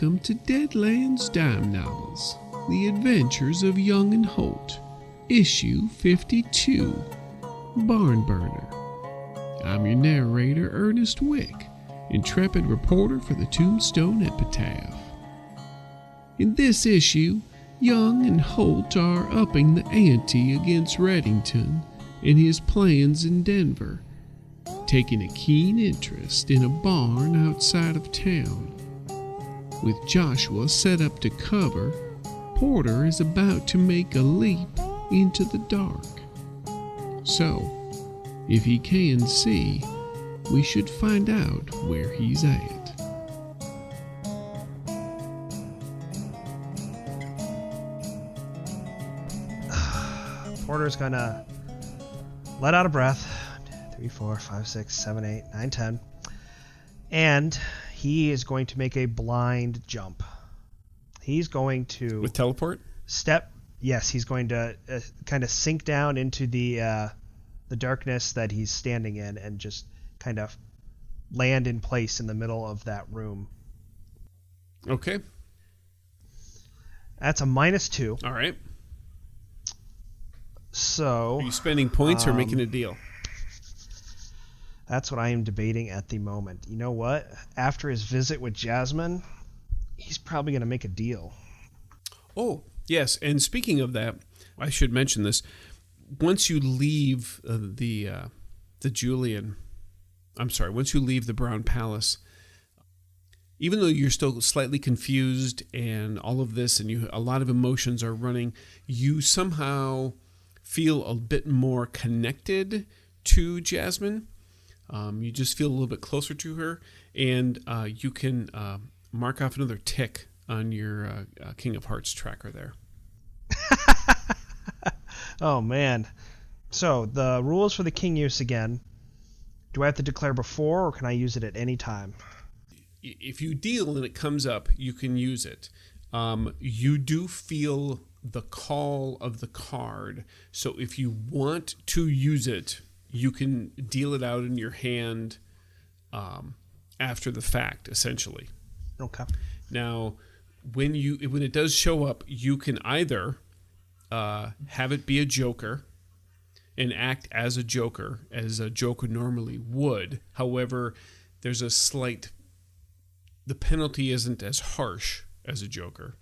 Welcome to Deadlands Dime Novels, The Adventures of Young and Holt, Issue 52, Barn Burner. I'm your narrator, Ernest Wick, intrepid reporter for the Tombstone Epitaph. In this issue, Young and Holt are upping the ante against Reddington and his plans in Denver, taking a keen interest in a barn outside of town. With Joshua set up to cover, Porter is about to make a leap into the dark. So, if he can see, we should find out where he's at. Porter's gonna let out a breath. 3, 4, 5, 6, 7, 8, 9, 10. And he is going to make a blind jump. He's going to... With teleport? Yes, he's going to kind of sink down into the darkness that he's standing in and just kind of land in place in the middle of that room. Okay. That's a -2. All right. So... Are you spending points or making a deal? That's what I am debating at the moment. You know what? After his visit with Jasmine, he's probably going to make a deal. Oh, yes. And speaking of that, I should mention this. Once you leave once you leave the Brown Palace, even though you're still slightly confused and all of this, and a lot of emotions are running, you somehow feel a bit more connected to Jasmine. You just feel a little bit closer to her, and you can mark off another tick on your King of Hearts tracker there. Oh, man. So, the rules for the king use again. Do I have to declare before, or can I use it at any time? If you deal and it comes up, you can use it. You do feel the call of the card, so if you want to use it, you can deal it out in your hand after the fact, essentially. Okay. Now, when it does show up, you can either have it be a joker and act as a joker normally would. However, there's the penalty isn't as harsh as a joker.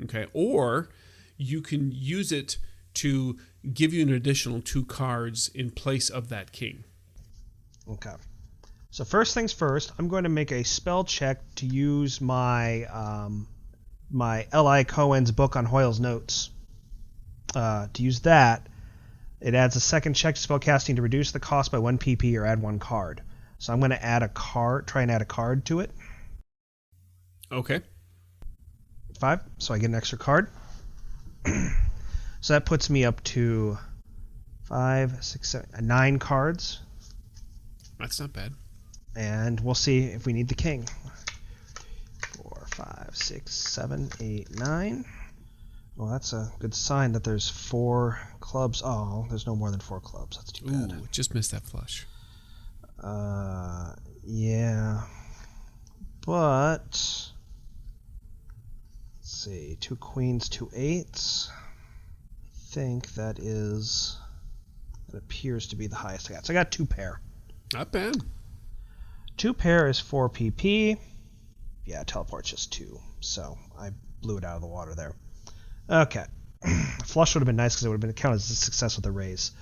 Okay? Or you can use it to give you an additional 2 cards in place of that king. Okay. So first things first, I'm going to make a spell check to use my my L.I. Cohen's book on Hoyle's Notes. To use that, it adds a second check to spellcasting to reduce the cost by 1 PP or add 1 card. So I'm going to try and add a card to it. Okay. 5, so I get an extra card. So that puts me up to 5, 6, 7, 9 cards. That's not bad. And we'll see if we need the king. 4, 5, 6, 7, 8, 9. Well, that's a good sign that there's 4 clubs. Oh, there's no more than 4 clubs. That's too bad. Ooh, just missed that flush. Yeah. But... let's see. 2 queens, 2 8s. I think that appears to be the highest I got. So I got 2 pair. Not bad. 2 pair is 4 PP. Yeah, teleport's just 2. So I blew it out of the water there. Okay. Flush would have been nice because it would have been counted as a success with a raise.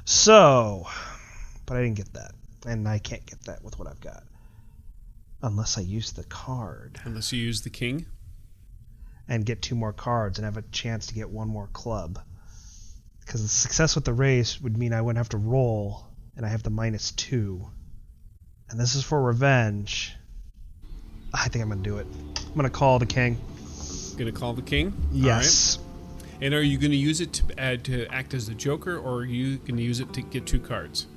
So, but I didn't get that. And I can't get that with what I've got. Unless I use the card. Unless you use the king. And get 2 more cards and have a chance to get 1 more club. Because the success with the race would mean I wouldn't have to roll, and I have the -2. And this is for revenge. I think I'm going to do it. I'm going to call the king. Going to call the king? Yes. All right. And are you going to use it to act as the joker, or are you going to use it to get 2 cards?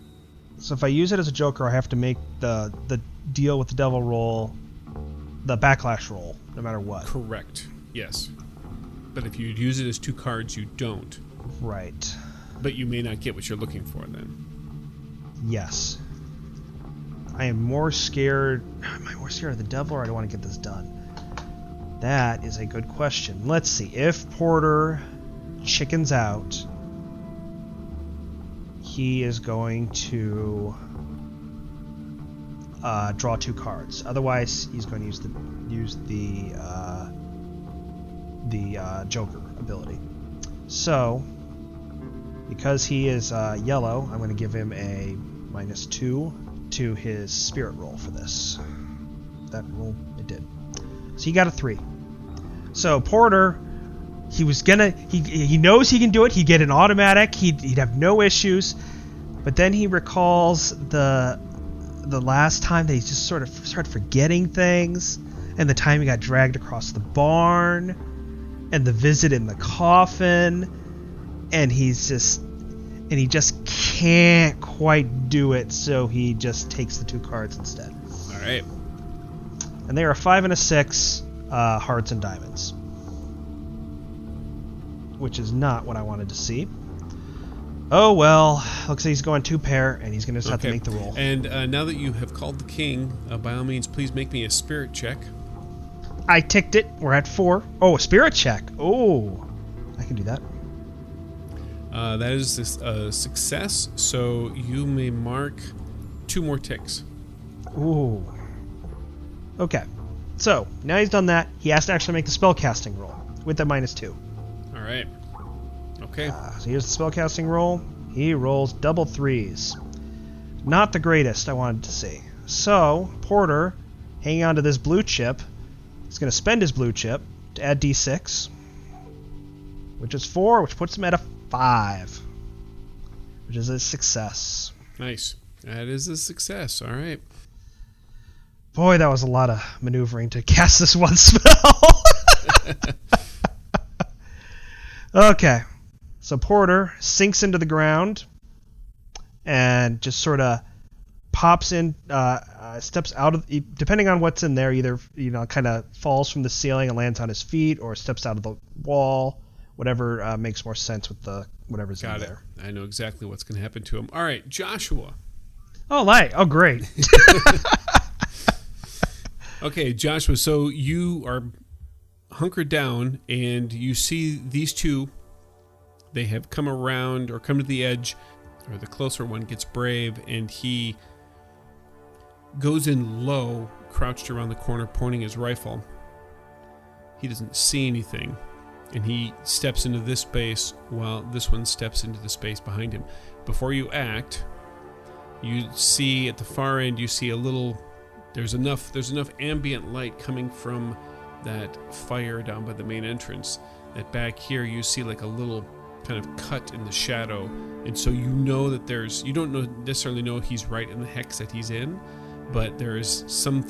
So if I use it as a joker, I have to make the deal with the devil roll, the backlash roll, no matter what. Correct. Yes. But if you use it as 2 cards, you don't. Right. But you may not get what you're looking for then. Yes. I am more scared. Am I more scared of the devil, or I don't want to get this done? That is a good question. Let's see. If Porter chickens out, he is going to draw 2 cards. Otherwise, he's going to use the Joker ability. So, because he is yellow, I'm going to give him a -2 to his spirit roll for this. That roll, it did. So he got a 3. So Porter, he knows he can do it. He'd get an automatic. He'd have no issues. But then he recalls the last time that he just sort of started forgetting things, and the time he got dragged across the barn, and the visit in the coffin, and he just can't quite do it. So he just takes the 2 cards instead. All right. And they are a 5 and a 6, hearts and diamonds, which is not what I wanted to see. Oh well, looks like he's going 2 pair, and he's going to just have to make the roll. And now that you have called the king, by all means, please make me a spirit check. I ticked it. We're at 4. Oh, a spirit check. Oh, I can do that. That is a success, so you may mark 2 more ticks. Ooh. Okay. So, now he's done that, he has to actually make the spellcasting roll with the -2. All right. Okay. So here's the spellcasting roll. He rolls double 3s. Not the greatest I wanted to see. So, Porter, hanging on to this blue chip, is going to spend his blue chip to add d6, which is 4, which puts him at a 5, which is a success. Nice. That is a success. All right. Boy, that was a lot of maneuvering to cast this one spell. Okay. So Porter sinks into the ground and just sort of pops in, steps out of, depending on what's in there, either, kind of falls from the ceiling and lands on his feet, or steps out of the wall, whatever makes more sense with whatever's in there. Got it. I know exactly what's going to happen to him. All right, Joshua. Oh, great. Okay, Joshua, so you are hunkered down, and you see these 2. They have come around or come to the edge, or the closer one gets brave, and he goes in low, crouched around the corner, pointing his rifle. He doesn't see anything, and he steps into this space while this one steps into the space behind him. Before you act, you see at the far end, you see a little... There's enough ambient light coming from that fire down by the main entrance that back here you see like a little kind of cut in the shadow, and so you know that you don't necessarily know he's right in the hex that he's in, but there is some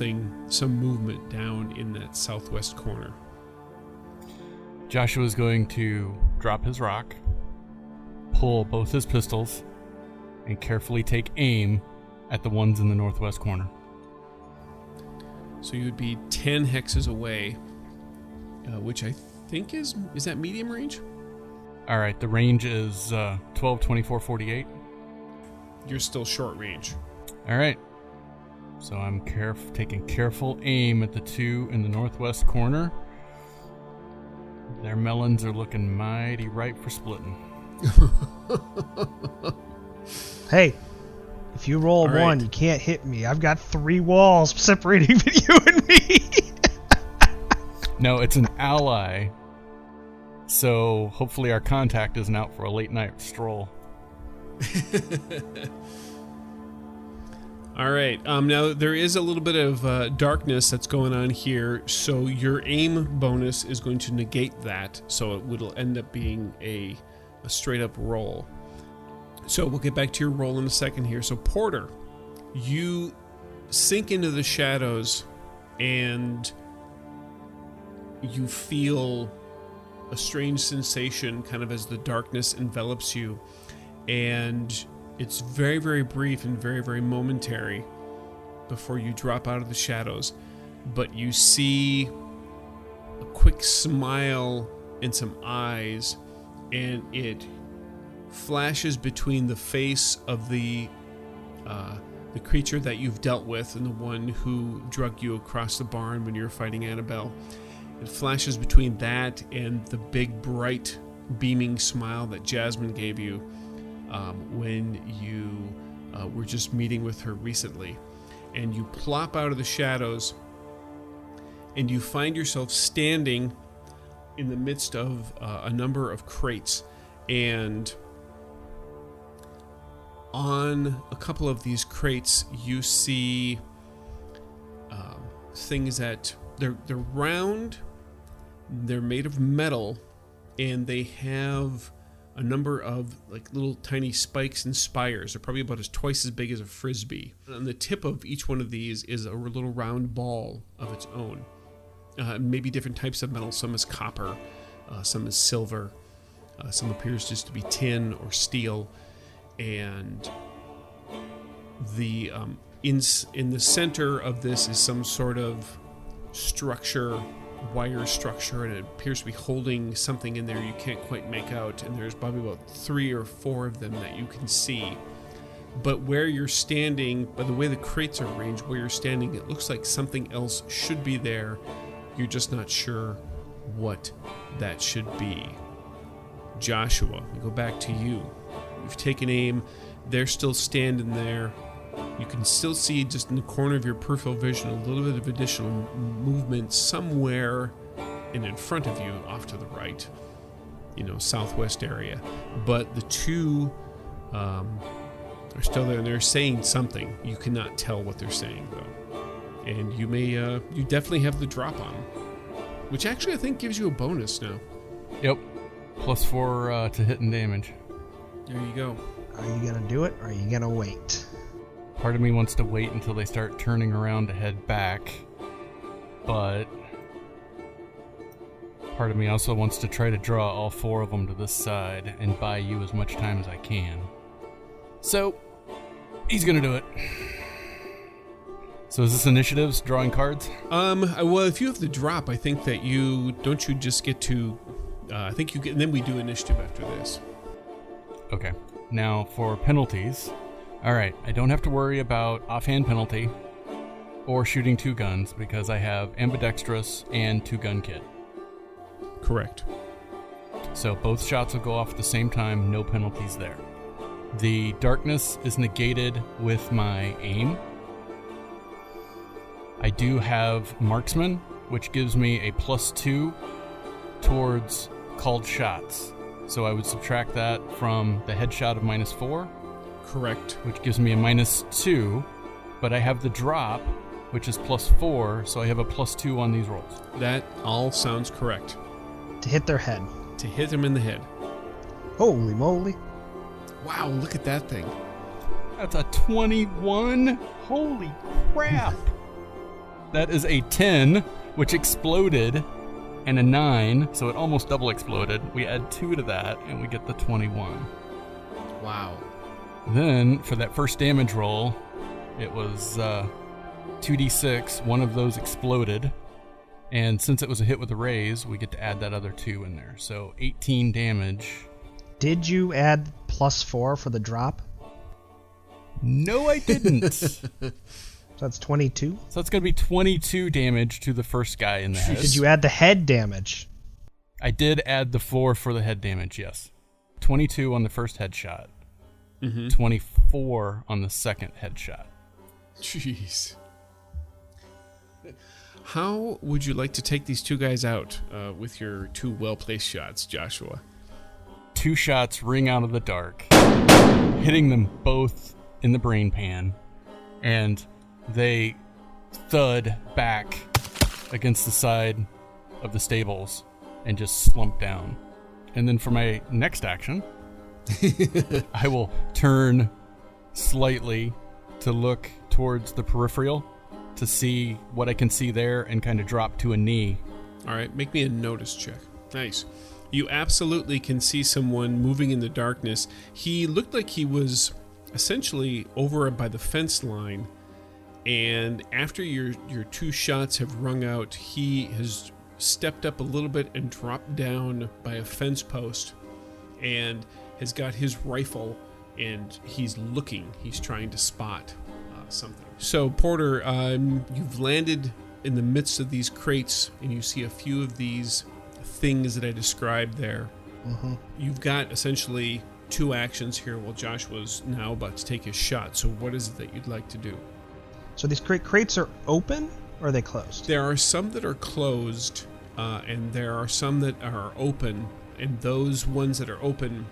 movement down in that southwest corner. Joshua's going to drop his rock, pull both his pistols, and carefully take aim at the ones in the northwest corner. So you would be 10 hexes away, which I think is that medium range? All right, the range is 12, 24, 48. You're still short range. All right. So I'm taking careful aim at the 2 in the northwest corner. Their melons are looking mighty ripe for splitting. Hey, if you roll a 1, you can't hit me. I've got 3 walls separating you and me. No, it's an ally. So hopefully our contact isn't out for a late night stroll. All right. Now there is a little bit of darkness that's going on here, so your aim bonus is going to negate that. So it will end up being a straight up roll. So we'll get back to your roll in a second here. So Porter, you sink into the shadows and you feel a strange sensation kind of as the darkness envelops you, and it's very, very brief and very, very momentary before you drop out of the shadows, but you see a quick smile and some eyes, and it flashes between the face of the creature that you've dealt with and the one who drugged you across the barn when you were fighting Annabelle. It flashes between that and the big, bright, beaming smile that Jasmine gave you when you were just meeting with her recently. And you plop out of the shadows, and you find yourself standing in the midst of a number of crates. And on a couple of these crates, you see things that they're round, they're made of metal, and they have a number of like little tiny spikes and spires. They're probably about twice as big as a frisbee. On the tip of each one of these is a little round ball of its own. Maybe different types of metal. Some is copper, some is silver, some appears just to be tin or steel. And the in the center of this is some sort of structure, wire structure, and it appears to be holding something in there you can't quite make out. And there's probably about 3 or 4 of them that you can see. But where you're standing, by the way the crates are arranged, where you're standing, it looks like something else should be there. You're just not sure what that should be. Joshua, we go back to you. You've taken aim. They're still standing there. You can still see just in the corner of your peripheral vision a little bit of additional movement somewhere in front of you, off to the right, southwest area. But the two are still there, and they're saying something. You cannot tell what they're saying, though. And you definitely have the drop on them, which actually I think gives you a bonus now. Yep. +4 to hit and damage. There you go. Are you going to do it, or are you going to wait? Part of me wants to wait until they start turning around to head back, but part of me also wants to try to draw all 4 of them to this side and buy you as much time as I can. So, he's going to do it. So is this initiatives, drawing cards? Well, if you have the drop, I think that you just get to, I think you get, and then we do initiative after this. Okay. Now, for penalties, alright, I don't have to worry about offhand penalty or shooting 2 guns because I have ambidextrous and 2-gun kit. Correct. So both shots will go off at the same time, no penalties there. The darkness is negated with my aim. I do have marksman, which gives me a +2 towards called shots. So I would subtract that from the headshot of -4. Correct. Which gives me a -2, but I have the drop, which is +4, so I have a +2 on these rolls. That all sounds correct. To hit their head. To hit them in the head. Holy moly. Wow, look at that thing. That's a 21. Holy crap. That is a 10, which exploded, and a 9, so it almost double exploded. We add 2 to that, and we get the 21. Wow. Then, for that first damage roll, it was 2d6. One of those exploded, and since it was a hit with a raise, we get to add that other 2 in there. So 18 damage. Did you add +4 for the drop? No, I didn't. So that's 22? So that's going to be 22 damage to the first guy in the head. Did you add the head damage? I did add the 4 for the head damage, yes. 22 on the first headshot. 24 on the second headshot. Jeez. How would you like to take these 2 guys out with your 2 well-placed shots, Joshua? 2 shots ring out of the dark, hitting them both in the brain pan, and they thud back against the side of the stables and just slump down. And then for my next action, I will turn slightly to look towards the peripheral to see what I can see there and kind of drop to a knee. All right, make me a notice check. Nice. You absolutely can see someone moving in the darkness. He looked like he was essentially over by the fence line, and after your 2 shots have rung out, he has stepped up a little bit and dropped down by a fence post and has got his rifle, and he's looking. He's trying to spot something. So, Porter, you've landed in the midst of these crates, and you see a few of these things that I described there. Mm-hmm. You've got essentially 2 actions here while Joshua's now about to take his shot. So what is it that you'd like to do? So these crates are open, or are they closed? There are some that are closed, and there are some that are open. And those ones that are open,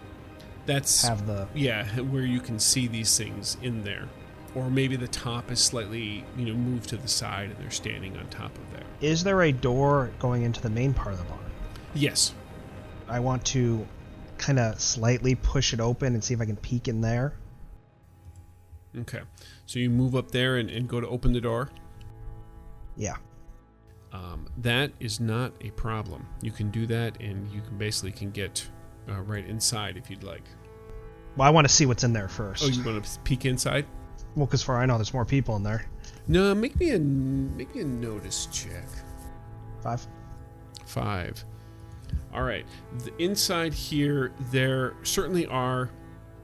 that's where you can see these things in there. Or maybe the top is slightly, moved to the side, and they're standing on top of there. Is there a door going into the main part of the barn? Yes. I want to kind of slightly push it open and see if I can peek in there. Okay. So you move up there and go to open the door? Yeah. That is not a problem. You can do that, and you can get right inside if you'd like. Well, I want to see what's in there first. Oh, you want to peek inside? Well, because far I know, there's more people in there. No, make me a notice check. 5. All right. Inside here, there certainly are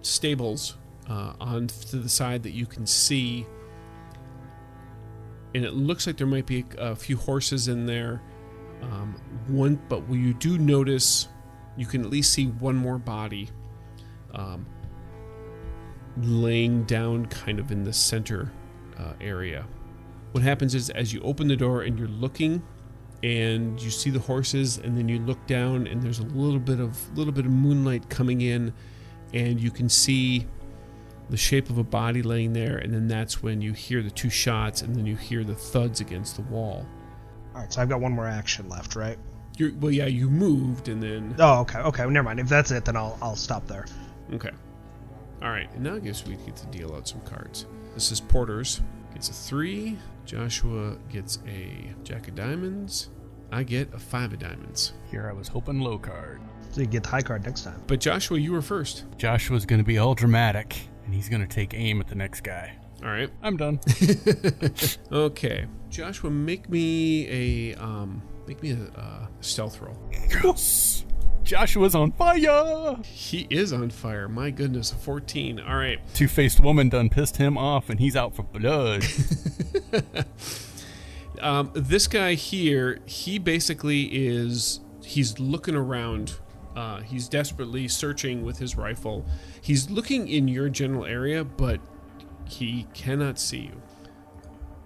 stables on to the side that you can see. And it looks like there might be a few horses in there. But you do notice, you can at least see one more body laying down kind of in the center area. What happens is, as you open the door and you're looking, and you see the horses, and then you look down, and there's a little bit of moonlight coming in, and you can see the shape of a body laying there, and then that's when you hear the 2 shots, and then you hear the thuds against the wall. All right, so I've got one more action left, right? You moved, and then... Oh, okay, never mind. If that's it, then I'll stop there. Okay. All right, and now I guess we get to deal out some cards. This is Porter's. Gets a 3. Joshua gets a Jack of Diamonds. I get a 5 of Diamonds. Here I was hoping low card. So you get the high card next time. But Joshua, you were first. Joshua's going to be all dramatic, and he's going to take aim at the next guy. All right. I'm done. Okay. Joshua, make me a stealth roll. Yes! Joshua's on fire! He is on fire. My goodness, a 14. All right. Two-faced woman done pissed him off, and he's out for blood. This guy here, he basically he's looking around. He's desperately searching with his rifle. He's looking in your general area, but he cannot see you.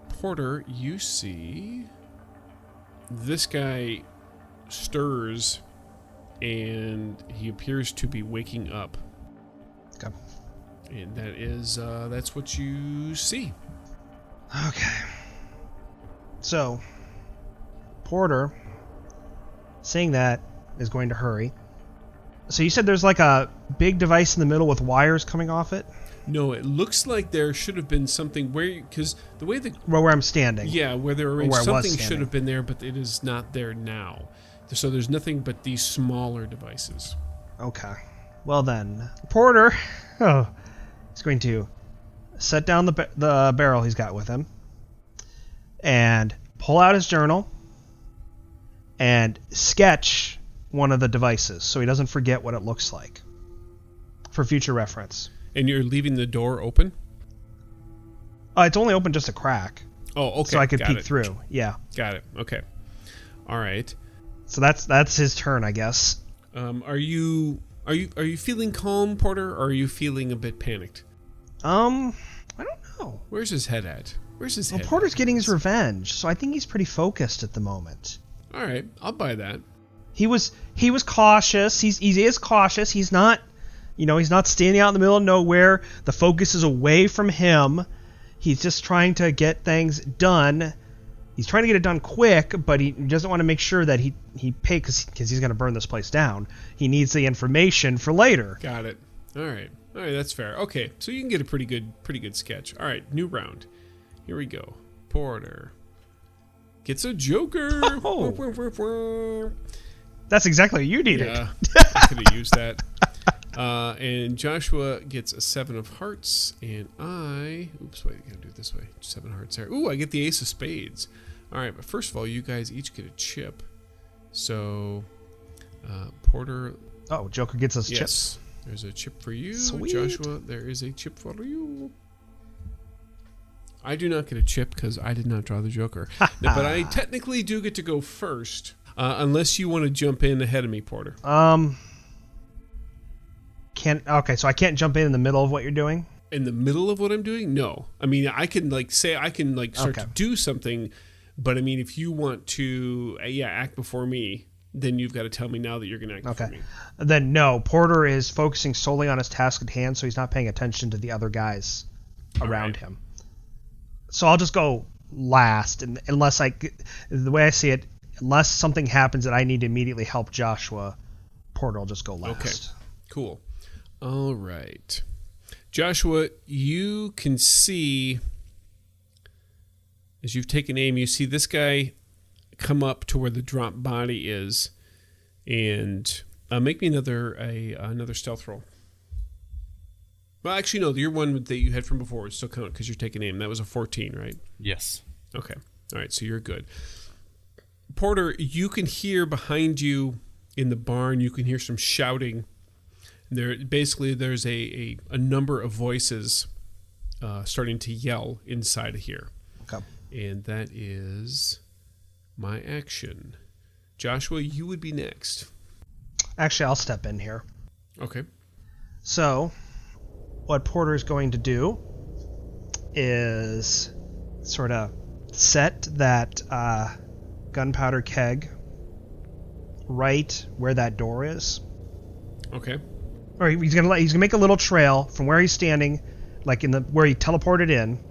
Porter, you see this guy stirs, and he appears to be waking up. Okay. And that's what you see. Okay. So, Porter, seeing that, is going to hurry. So you said there's like a big device in the middle with wires coming off it? No, it looks like there should have been something because the way where I'm standing. Yeah, where they're arranged, something should have been there, but it is not there now. So there's nothing but these smaller devices. Okay. Well then, Porter is going to set down the barrel he's got with him and pull out his journal and sketch one of the devices so he doesn't forget what it looks like for future reference. And you're leaving the door open? It's only open just a crack. Oh, okay. So I could peek through. Yeah. Got it. Okay. All right. So that's his turn, I guess. Are you feeling calm, Porter, or are you feeling a bit panicked? I don't know. Where's his head at? Well, Porter's getting his revenge, so I think he's pretty focused at the moment. All right, I'll buy that. He was cautious. He is cautious. He's not, he's not standing out in the middle of nowhere. The focus is away from him. He's just trying to get things done. He's trying to get it done quick, but he doesn't want to make sure that he pay because he's going to burn this place down. He needs the information for later. Got it. All right, that's fair. Okay, so you can get a pretty good sketch. All right, new round. Here we go. Porter gets a joker. Oh. That's exactly what you needed. Yeah, I could have used that. And Joshua gets a 7 of hearts, and I gotta do it this way. 7 hearts there. Ooh, I get the ace of spades. All right, but first of all, you guys each get a chip. So, Porter. Oh, Joker gets us yes, chips. There's a chip for you. Sweet. Joshua, there is a chip for you. I do not get a chip because I did not draw the Joker. No, but I technically do get to go first, unless you want to jump in ahead of me, Porter. Okay, so I can't jump in the middle of what you're doing? In the middle of what I'm doing? No. I mean, I can start to do something, but I mean, if you want to, act before me, then you've got to tell me now that you're going to act before me. Then no, Porter is focusing solely on his task at hand, so he's not paying attention to the other guys around him. So I'll just go last, and the way I see it, unless something happens that I need to immediately help Joshua, Porter will just go last. Okay, cool. All right. Joshua, you can see, as you've taken aim, you see this guy come up to where the drop body is, and make me another stealth roll. Well, actually, no, your one that you had from before would still count because you're taking aim. That was a 14, right? Yes. Okay. All right, so you're good. Porter, you can hear behind you in the barn, you can hear some shouting. There's a number of voices starting to yell inside of here. Okay. And that is my action. Joshua, you would be next. Actually, I'll step in here. Okay. So, what Porter is going to do is sort of set that gunpowder keg right where that door is. Okay. Or he's gonna make a little trail from where he's standing, like where he teleported in,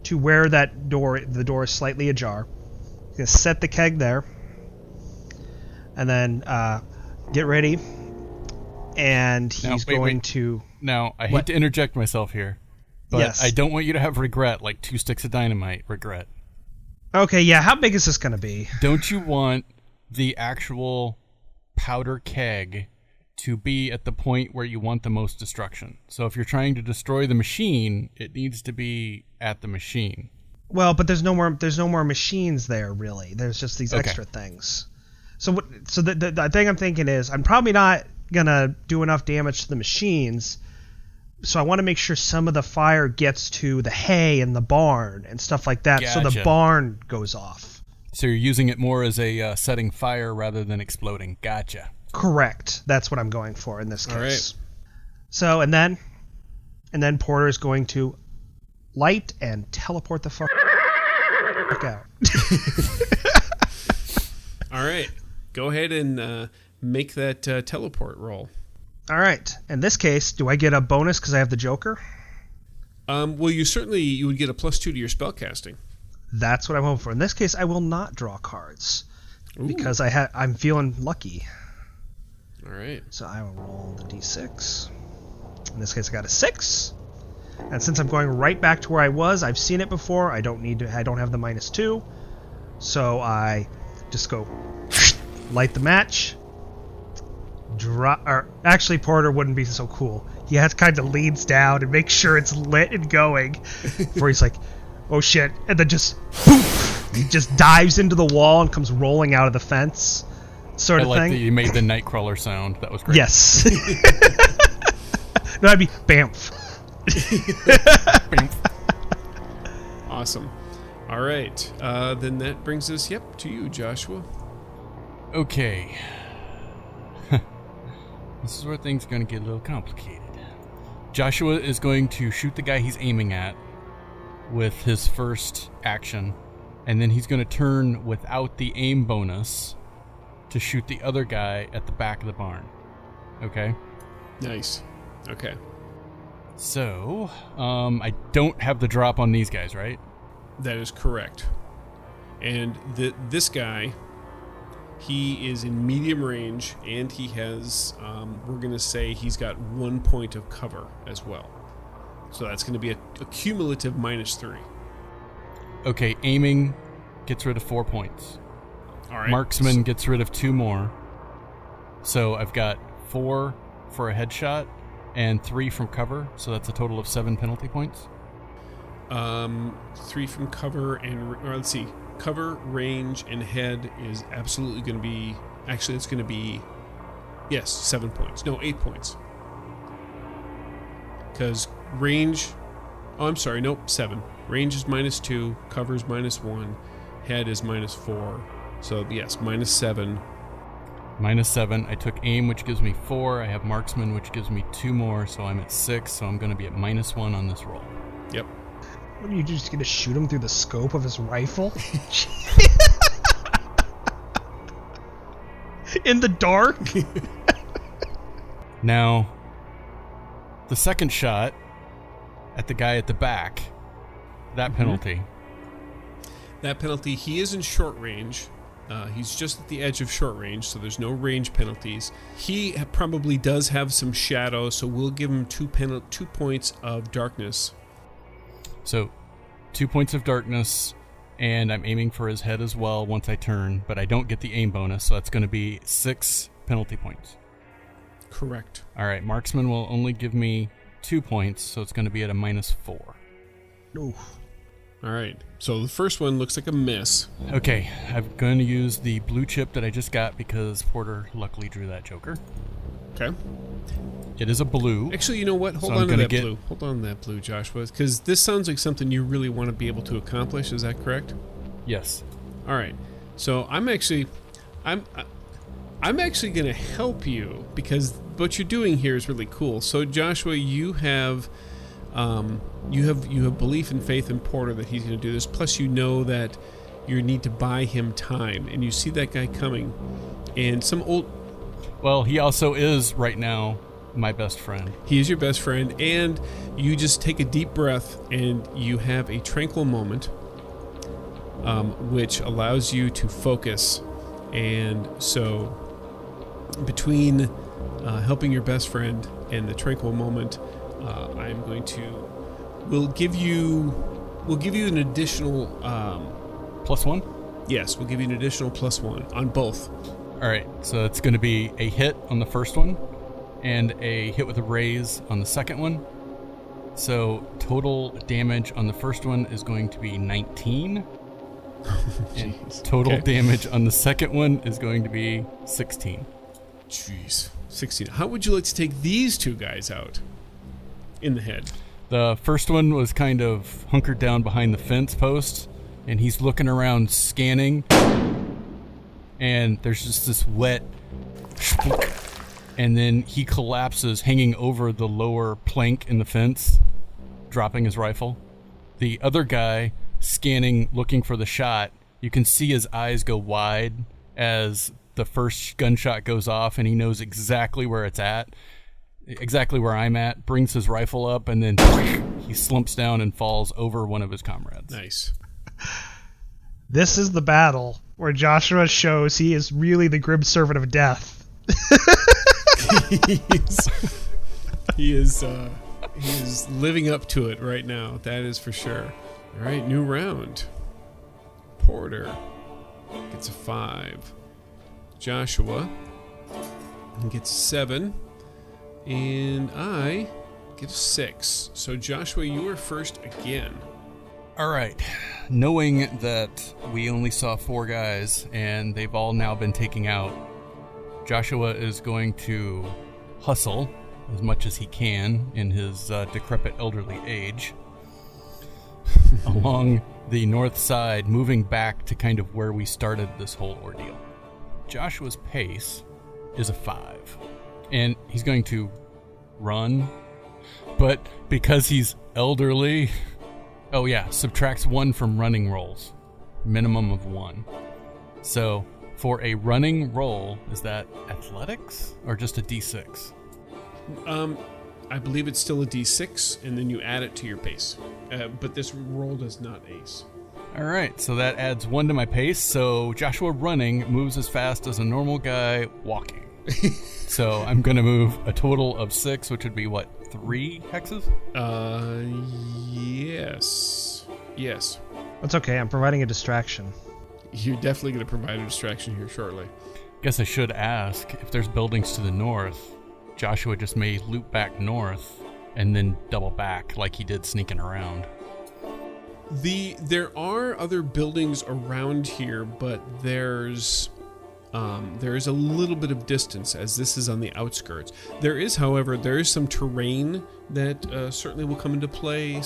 to where the door is slightly ajar. He's gonna set the keg there, and then get ready. And he's going to. Now, I hate to interject myself here, but yes. I don't want you to have regret, like 2 sticks of dynamite regret. Okay, yeah. How big is this gonna be? Don't you want the actual powder keg to be at the point where you want the most destruction? So if you're trying to destroy the machine, it needs to be at the machine. Well, but there's no more machines there, really. There's just these extra things. So the thing I'm thinking is I'm probably not gonna do enough damage to the machines, so I want to make sure some of the fire gets to the hay in the barn and stuff like that. Gotcha. So the barn goes off. So you're using it more as a setting fire rather than exploding. Gotcha. Correct. That's what I'm going for in this case. All right. So and then Porter is going to light and teleport the fuck out. All right. Go ahead and make that teleport roll. All right. In this case, do I get a bonus because I have the Joker? Well, you would get a +2 to your spellcasting. That's what I'm hoping for. In this case, I will not draw cards. Ooh. Because I'm feeling lucky. All right. So I will roll the d6. In this case, I got a 6. And since I'm going right back to where I was, I've seen it before. I don't have the -2. So I just go light the match. Actually, Porter wouldn't be so cool. He kind of leans down and makes sure it's lit and going. Before he's like, oh shit. And then just poof, he just dives into the wall and comes rolling out of the fence. Sort of thing. I like that you made the Nightcrawler sound. That was great. Yes. No, that'd be bamf. Bamf. Awesome. All right. Then that brings us, to you, Joshua. Okay. This is where things are going to get a little complicated. Joshua is going to shoot the guy he's aiming at with his first action, and then he's going to turn without the aim bonus to shoot the other guy at the back of the barn. Okay? Nice. Okay. So, I don't have the drop on these guys, right? That is correct. And this guy, he is in medium range, and he has, we're going to say he's got 1 point of cover as well. So that's going to be a cumulative -3. Okay, aiming gets rid of 4 points. All right. Marksman gets rid of 2 more. So I've got 4 for a headshot and 3 from cover. So that's a total of 7 penalty points. 3 from cover let's see. Cover, range, and head is absolutely going to be... Actually, it's going to be... Yes, 7 points. No, 8 points. Because range... Oh, I'm sorry. Nope, 7. Range is -2, cover is -1, head is -4. So yes, -7. -7. I took aim, which gives me 4. I have marksman, which gives me 2 more, so I'm at 6. So I'm going to be at -1 on this roll. Yep. What are you just gonna shoot him through the scope of his rifle? In the dark? Now, the second shot at the guy at the back, that penalty. That penalty, he is in short range. He's just at the edge of short range, so there's no range penalties. He probably does have some shadow, so we'll give him 2 points of darkness. So, 2 points of darkness, and I'm aiming for his head as well once I turn, but I don't get the aim bonus, so that's going to be 6 penalty points. Correct. All right, marksman will only give me 2 points, so it's going to be at a -4. Oof. All right, so the first one looks like a miss. Okay, I'm going to use the blue chip that I just got because Porter luckily drew that joker. Okay. It is a blue. Actually, you know what? Hold on to that blue. Hold on to that blue, Joshua, because this sounds like something you really want to be able to accomplish. Is that correct? Yes. All right. So I'm actually going to help you because what you're doing here is really cool. So Joshua, you have belief and faith in Porter that he's going to do this. Plus, you know that you need to buy him time, and you see that guy coming, and some old. Well, he also is right now my best friend. He is your best friend, and you just take a deep breath, and you have a tranquil moment, which allows you to focus. And so, between helping your best friend and the tranquil moment, we'll give you an additional +1? Yes, we'll give you an additional +1 on both. All right, so it's going to be a hit on the first one and a hit with a raise on the second one. So total damage on the first one is going to be 19. And total damage on the second one is going to be 16. Jeez, 16. How would you like to take these two guys out in the head? The first one was kind of hunkered down behind the fence post, and he's looking around scanning, and there's just this wet, and then he collapses hanging over the lower plank in the fence, dropping his rifle. The other guy scanning, looking for the shot, you can see his eyes go wide as the first gunshot goes off, and he knows exactly where it's at, exactly where I'm at, brings his rifle up, and then he slumps down and falls over one of his comrades. Nice. This is the battle where Joshua shows he is really the grim servant of death. He is living up to it right now. That is for sure. All right, new round. Porter gets a 5. Joshua gets a 7. And I get a 6. So Joshua, you are first again. All right. Knowing that we only saw 4 guys and they've all now been taken out, Joshua is going to hustle as much as he can in his decrepit elderly age along the north side, moving back to kind of where we started this whole ordeal. Joshua's pace is a 5, and he's going to run, but because he's elderly, subtracts 1 from running rolls, minimum of 1. So for a running roll, is that athletics or just a D6? I believe it's still a D6, and then you add it to your pace. But this roll does not ace. All right, so that adds 1 to my pace. So Joshua running moves as fast as a normal guy walking. So I'm going to move a total of 6, which would be, 3 hexes? Yes. That's okay, I'm providing a distraction. You're definitely going to provide a distraction here shortly. Guess I should ask, if there's buildings to the north, Joshua just may loop back north and then double back like he did sneaking around. There are other buildings around here, but there's There is a little bit of distance, as this is on the outskirts. However, there is some terrain that certainly will come into play.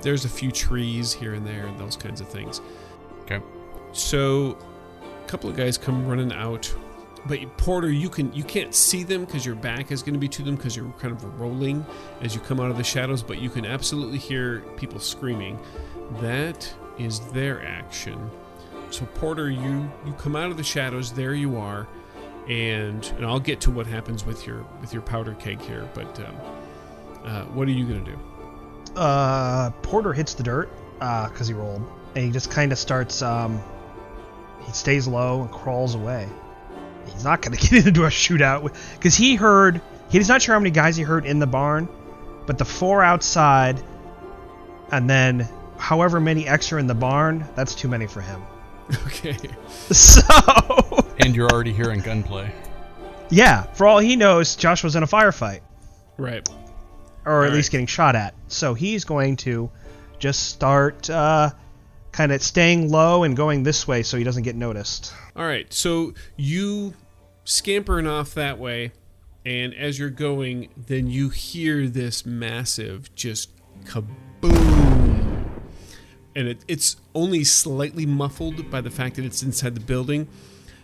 There's a few trees here and there and those kinds of things. Okay. So, a couple of guys come running out. But Porter, you can't see them because your back is going to be to them because you're kind of rolling as you come out of the shadows, but you can absolutely hear people screaming. That is their action. So Porter, you come out of the shadows, there you are, and I'll get to what happens with your powder keg here, but what are you going to do? Porter hits the dirt because he rolled, and he just kind of starts, he stays low and crawls away. He's not going to get into a shootout because he's not sure how many guys he heard in the barn, but the 4 outside and then however many extra in the barn, that's too many for him. Okay. So. And you're already hearing gunplay. Yeah, for all he knows, Joshua's in a firefight. Right. Or at least getting shot at. So he's going to just start kind of staying low and going this way so he doesn't get noticed. All right, so you scampering off that way, and as you're going, then you hear this massive just kaboom. And it's only slightly muffled by the fact that it's inside the building,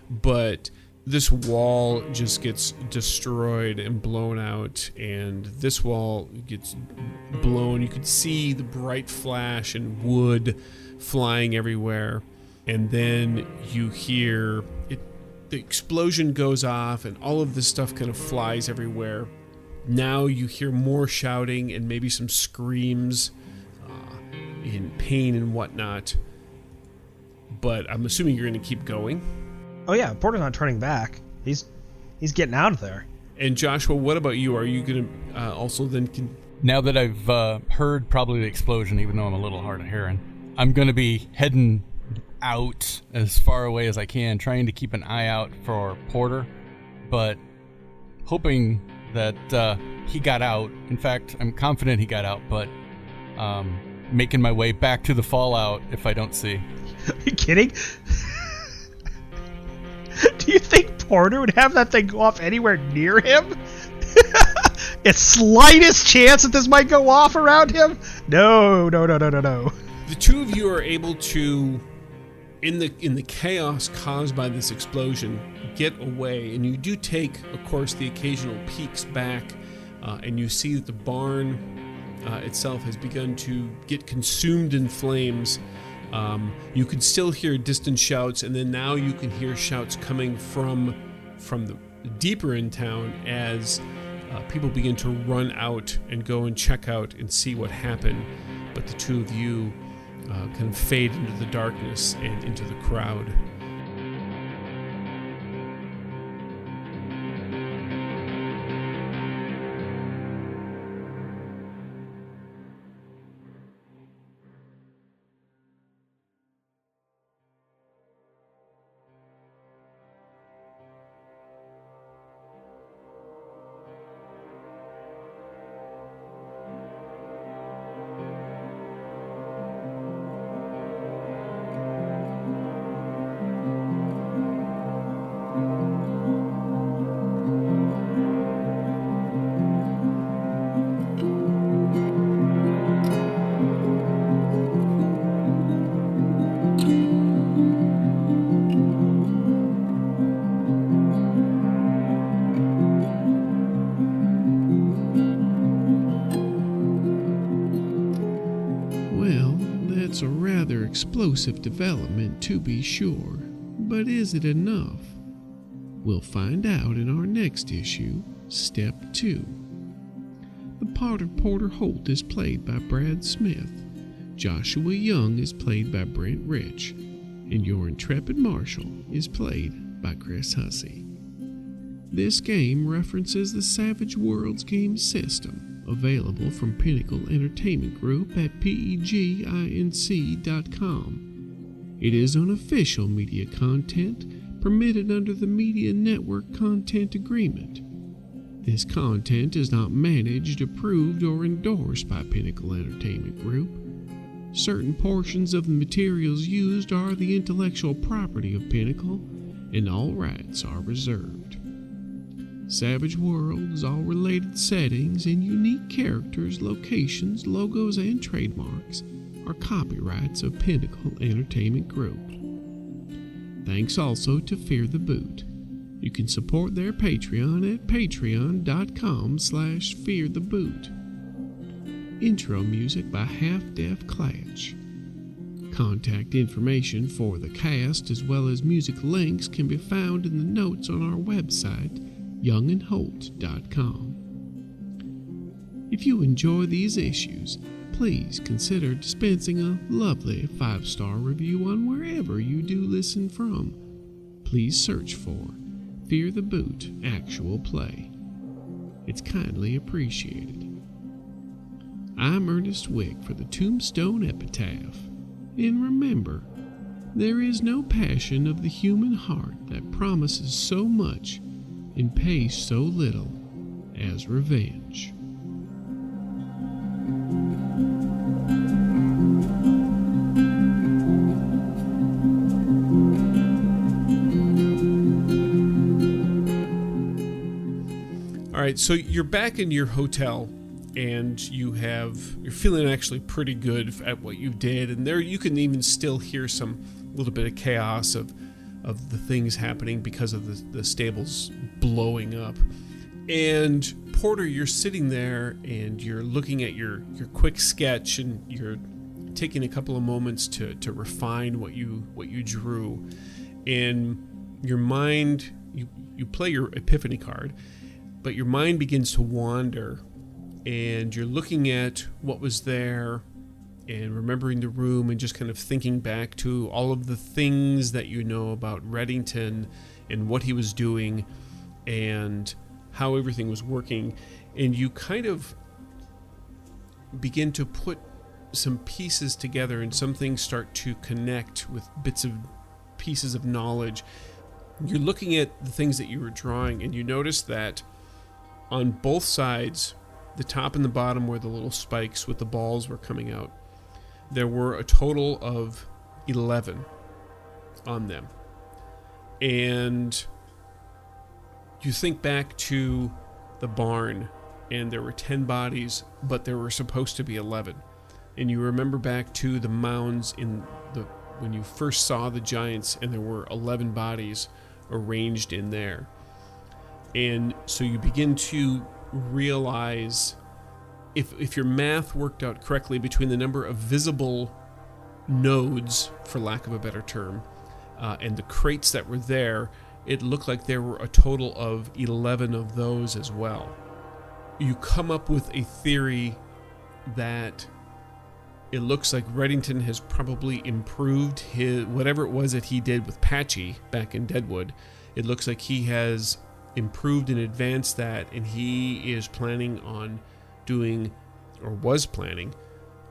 but this wall just gets destroyed and blown out, and this wall gets blown. You can see the bright flash and wood flying everywhere, and then you hear it. The explosion goes off, and all of this stuff kind of flies everywhere. Now you hear more shouting and maybe some screams in pain and whatnot. But I'm assuming you're going to keep going. Oh yeah, Porter's not turning back. He's getting out of there. And Joshua, what about you? Are you going to also then? Now that I've heard probably the explosion, even though I'm a little hard of hearing, I'm going to be heading out as far away as I can, trying to keep an eye out for Porter, but hoping that he got out. In fact, I'm confident he got out, but making my way back to the fallout if I don't see. Are you kidding? Do you think Porter would have that thing go off anywhere near him? It's slightest chance that this might go off around him? No. The two of you are able to, in the chaos caused by this explosion, get away, and you do take, of course, the occasional peeks back, and you see that the barn itself has begun to get consumed in flames. You can still hear distant shouts, and then now you can hear shouts coming from the deeper in town as people begin to run out and go and check out and see what happened. But the two of you kind of fade into the darkness and into the crowd. It's a rather explosive development, to be sure, but is it enough? We'll find out in our next issue, Step 2. The part of Porter Holt is played by Brad Smith, Joshua Young is played by Brent Rich, and your intrepid marshal is played by Chris Hussey. This game references the Savage Worlds game system, available from Pinnacle Entertainment Group at peginc.com. It is unofficial media content permitted under the Media Network Content Agreement. This content is not managed, approved, or endorsed by Pinnacle Entertainment Group. Certain portions of the materials used are the intellectual property of Pinnacle and all rights are reserved. Savage Worlds, all related settings, and unique characters, locations, logos, and trademarks are copyrights of Pinnacle Entertainment Group. Thanks also to Fear the Boot. You can support their Patreon at patreon.com/feartheboot. Intro music by Half Deaf Clatch. Contact information for the cast as well as music links can be found in the notes on our website, youngandholt.com. If you enjoy these issues, please consider dispensing a lovely 5-star review on wherever you do listen from. Please search for Fear the Boot Actual Play. It's kindly appreciated. I'm Ernest Wick for the Tombstone Epitaph. And remember, there is no passion of the human heart that promises so much and pays so little as revenge. All right, so you're back in your hotel, and you're feeling actually pretty good at what you did, and there you can even still hear some little bit of chaos of the things happening because of the stables blowing up. And Porter, you're sitting there and you're looking at your quick sketch, and you're taking a couple of moments to refine what you drew. And your mind, you play your epiphany card, but your mind begins to wander, and you're looking at what was there and remembering the room and just kind of thinking back to all of the things that you know about Reddington and what he was doing and how everything was working. And you kind of begin to put some pieces together, and some things start to connect with pieces of knowledge. You're looking at the things that you were drawing, and you notice that on both sides, the top and the bottom where the little spikes with the balls were coming out, there were a total of 11 on them. And you think back to the barn, and there were 10 bodies, but there were supposed to be 11. And you remember back to the mounds when you first saw the giants, and there were 11 bodies arranged in there. And so you begin to realize, if your math worked out correctly, between the number of visible nodes, for lack of a better term, and the crates that were there, it looked like there were a total of 11 of those as well. You come up with a theory that it looks like Reddington has probably improved whatever it was that he did with Patchy back in Deadwood. It looks like he has improved and advanced that, and he is planning on doing, or was planning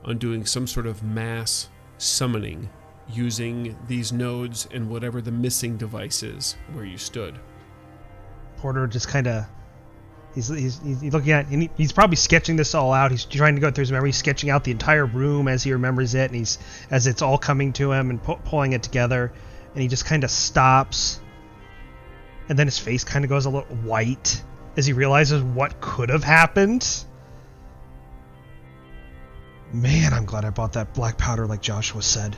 on doing, some sort of mass summoning using these nodes and whatever the missing device is where you stood. Porter just kind of, he's looking at, and he's probably sketching this all out. He's trying to go through his memory, sketching out the entire room as he remembers it, and as it's all coming to him and pulling it together, and he just kind of stops, and then his face kind of goes a little white as he realizes what could have happened. Man, I'm glad I bought that black powder like Joshua said.